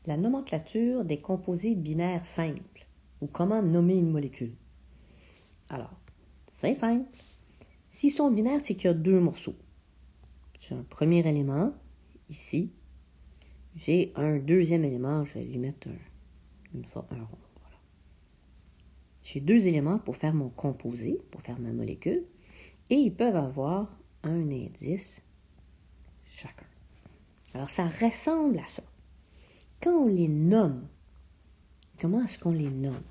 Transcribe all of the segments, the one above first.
la nomenclature des composés binaires simples ou comment nommer une molécule. Alors, c'est simple. S'ils sont binaires, c'est qu'il y a deux morceaux. J'ai un premier élément, ici. J'ai un deuxième élément, je vais lui mettre un rond. Voilà. J'ai deux éléments pour faire mon composé, pour faire ma molécule, et ils peuvent avoir un indice chacun. Alors, ça ressemble à ça. Quand on les nomme, comment est-ce qu'on les nomme?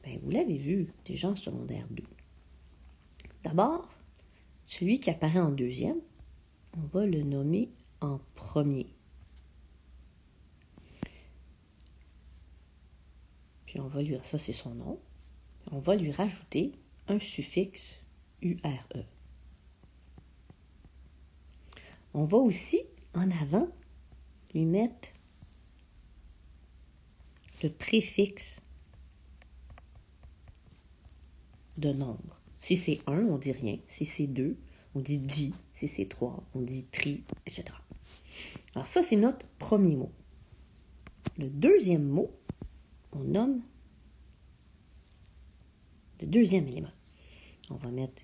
Bien, vous l'avez vu déjà en secondaire 2. D'abord, celui qui apparaît en deuxième, on va le nommer en premier. Puis on va lui, ça c'est son nom, on va lui rajouter un suffixe URE. On va aussi, en avant, lui mettre le préfixe de nombre. Si c'est 1, on dit rien. Si c'est 2, on dit di. Si c'est 3, on dit tri, etc. Alors ça, c'est notre premier mot. Le deuxième mot, on nomme le deuxième élément. On va mettre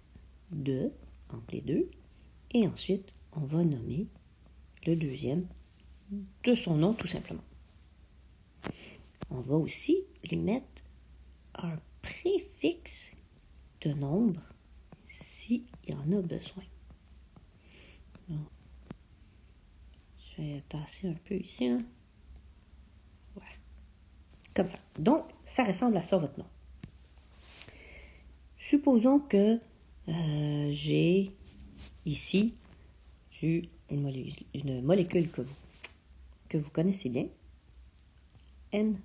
2 entre les deux. Et ensuite, on va nommer le deuxième de son nom, tout simplement. On va aussi lui mettre un préfixe de nombre s'il y en a besoin. Donc, je vais tasser un peu ici. Là. Voilà. Comme ça. Donc, ça ressemble à ça, votre nom. Supposons que j'ai ici une molécule que vous connaissez bien. NaCl.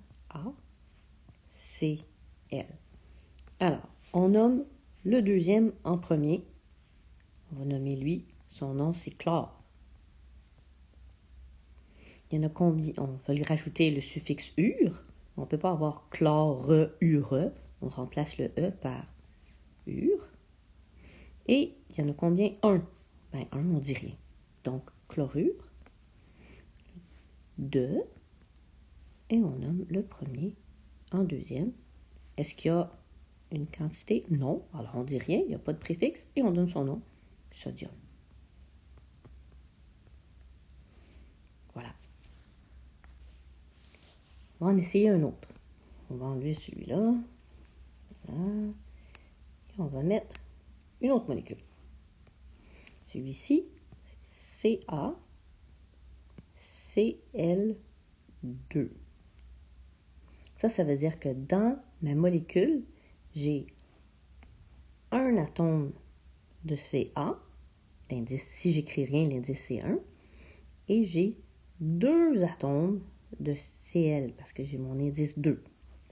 Alors, on nomme le deuxième en premier. On va nommer lui, son nom c'est chlore. Il y en a combien? On va lui rajouter le suffixe ure. On ne peut pas avoir chlore, ure. On remplace le E par ure. Et il y en a combien? 1. Ben, 1, on dit rien. Donc, chlorure. 2. Et on nomme le premier en deuxième. Est-ce qu'il y a une quantité? Non. Alors, on dit rien. Il n'y a pas de préfixe. Et on donne son nom. Sodium. Voilà. On va en essayer un autre. On va enlever celui-là. Voilà. Et on va mettre une autre molécule. Celui-ci, c'est CaCl2. Ça veut dire que dans ma molécule, j'ai un atome de Ca, l'indice, si j'écris rien, l'indice c'est 1, et j'ai 2 atomes de Cl, parce que j'ai mon indice 2.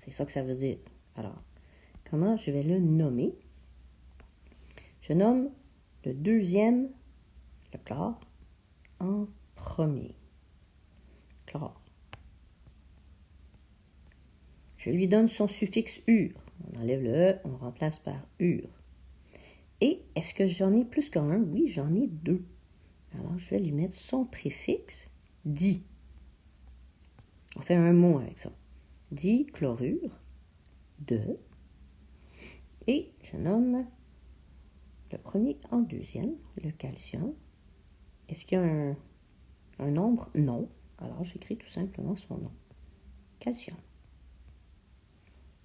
C'est ça que ça veut dire. Alors, comment je vais le nommer? Je nomme le deuxième, le chlore, en premier. Chlore. Je lui donne son suffixe ure. On enlève le E, on remplace par ure. Et est-ce que j'en ai plus qu'un? Oui, j'en ai 2. Alors, je vais lui mettre son préfixe di. On fait un mot avec ça. Dichlorure de. Et je nomme le premier en deuxième, le calcium. Est-ce qu'il y a un nombre? Non. Alors, j'écris tout simplement son nom. Calcium.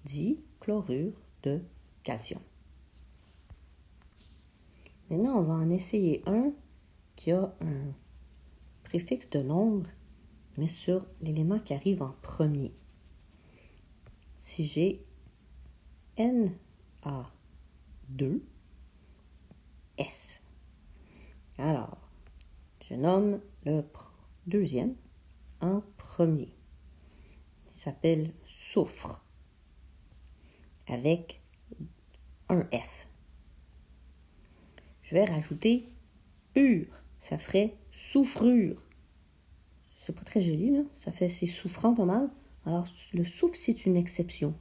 Dichlorure de calcium. Maintenant, on va en essayer un qui a un préfixe de nombre, mais sur l'élément qui arrive en premier. Si j'ai Na2S. Alors, je nomme le deuxième en premier. Il s'appelle soufre avec un F. Je vais rajouter ure. Ça ferait soufrure. C'est pas très joli, là. C'est souffrant pas mal. Alors, le soufre, c'est une exception.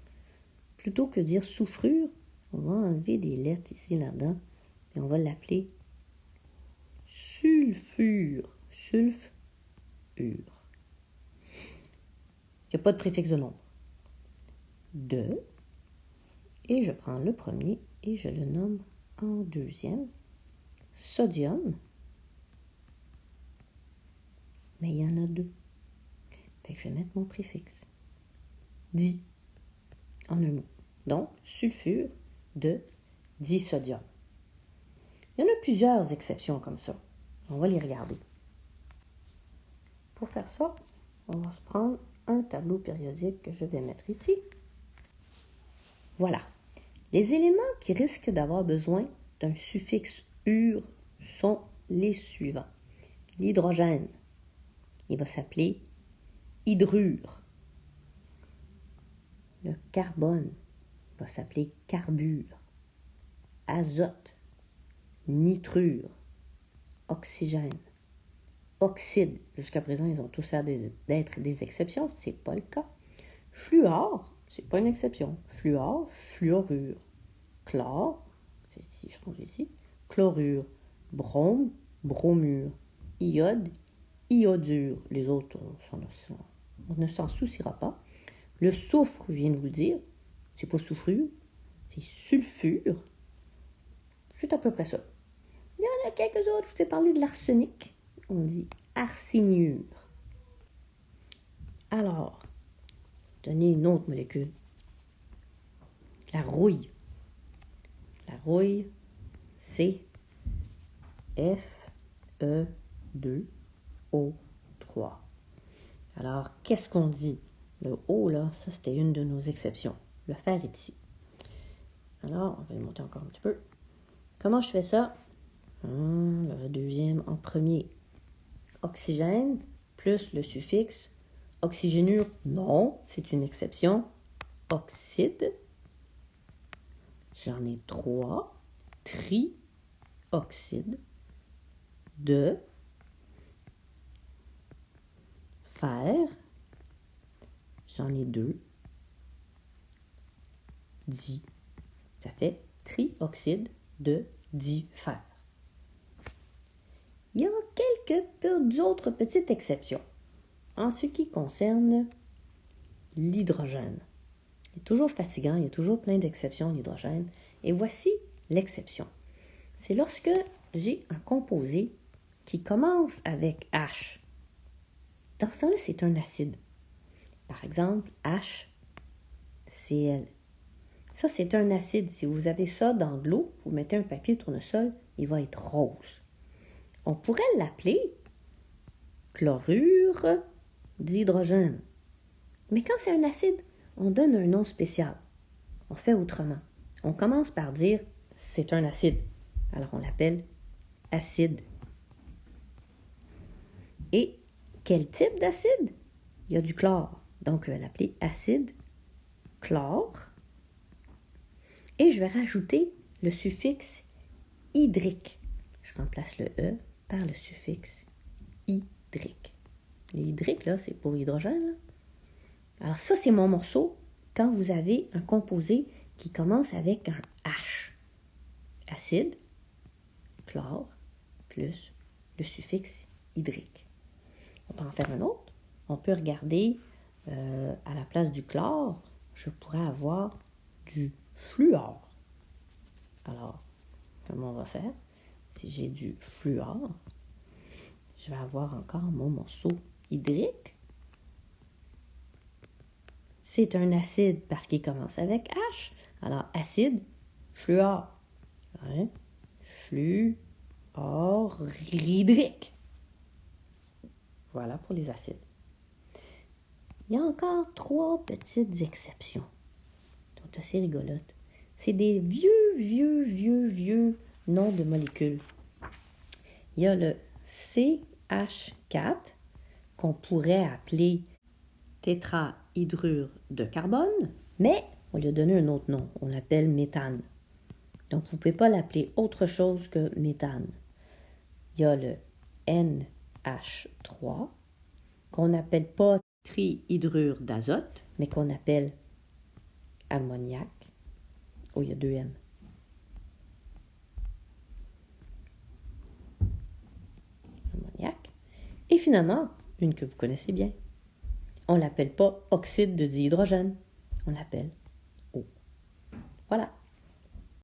Plutôt que dire soufrure, on va enlever des lettres ici, là-dedans, et on va l'appeler sulfure. Sulfure. Il n'y a pas de préfixe de nombre. De, et je prends le premier et je le nomme en deuxième. Sodium. Mais il y en a deux. Fait que je vais mettre mon préfixe. Di, en un mot. Donc, sulfure de disodium. Il y en a plusieurs exceptions comme ça. On va les regarder. Pour faire ça, on va se prendre un tableau périodique que je vais mettre ici. Voilà. Les éléments qui risquent d'avoir besoin d'un suffixe ure sont les suivants. L'hydrogène, il va s'appeler hydrure. Le carbone va s'appeler carbure. Azote, nitrure, oxygène, oxyde. Jusqu'à présent, ils ont tous l'air d'être des exceptions. Ce n'est pas le cas. Fluor, c'est pas une exception. Fluor, fluorure. Chlore, c'est ici, je change ici. Chlorure. Brome, bromure. Iode, iodure. Les autres, on ne s'en souciera pas. Le soufre, je viens de vous le dire, c'est pas soufrure, c'est sulfure. C'est à peu près ça. Il y en a quelques autres, je vous ai parlé de l'arsenic. On dit arséniure. Alors, donnez une autre molécule. La rouille. La rouille, c'est Fe2O3. Alors, qu'est-ce qu'on dit? Le O, là, ça, c'était une de nos exceptions. Le fer est ici. Alors, on va le monter encore un petit peu. Comment je fais ça? Le deuxième en premier. Oxygène plus le suffixe. Oxygénure, non, c'est une exception. Oxyde. J'en ai 3. Trioxyde de fer. J'en ai 2. Di. Ça fait trioxyde de difer. Il y a quelques autres petites exceptions en ce qui concerne l'hydrogène. Il est toujours fatigant, il y a toujours plein d'exceptions l'hydrogène. Et voici l'exception. C'est lorsque j'ai un composé qui commence avec H. Dans ce temps-là, c'est un acide. Par exemple, HCl. Ça, c'est un acide. Si vous avez ça dans de l'eau, vous mettez un papier tournesol, il va être rose. On pourrait l'appeler chlorure d'hydrogène. Mais quand c'est un acide, on donne un nom spécial. On fait autrement. On commence par dire c'est un acide. Alors on l'appelle acide. Et quel type d'acide? Il y a du chlore. Donc je vais l'appeler acide chlore. Et je vais rajouter le suffixe hydrique. Je remplace le E par le suffixe hydrique. L'hydrique, là, c'est pour hydrogène. Là. Alors ça, c'est mon morceau quand vous avez un composé qui commence avec un H. Acide, chlore, plus le suffixe hydrique. On peut en faire un autre. On peut regarder à la place du chlore, je pourrais avoir du fluor. Alors, comment on va faire? Si j'ai du fluor, je vais avoir encore mon morceau hydrique. C'est un acide parce qu'il commence avec H. Alors, acide, fluor. Hein? Fluorhydrique. Voilà pour les acides. Il y a encore 3 petites exceptions. Elles sont assez rigolotes. C'est des vieux noms de molécules. Il y a le CH4 qu'on pourrait appeler tétrahydrure de carbone, mais on lui a donné un autre nom. On l'appelle méthane. Donc, vous ne pouvez pas l'appeler autre chose que méthane. Il y a le NH3 qu'on n'appelle pas trihydrure d'azote, mais qu'on appelle ammoniac. Oh, il y a 2 N. Ammoniac. Et finalement, une que vous connaissez bien, on l'appelle pas oxyde de dihydrogène, on l'appelle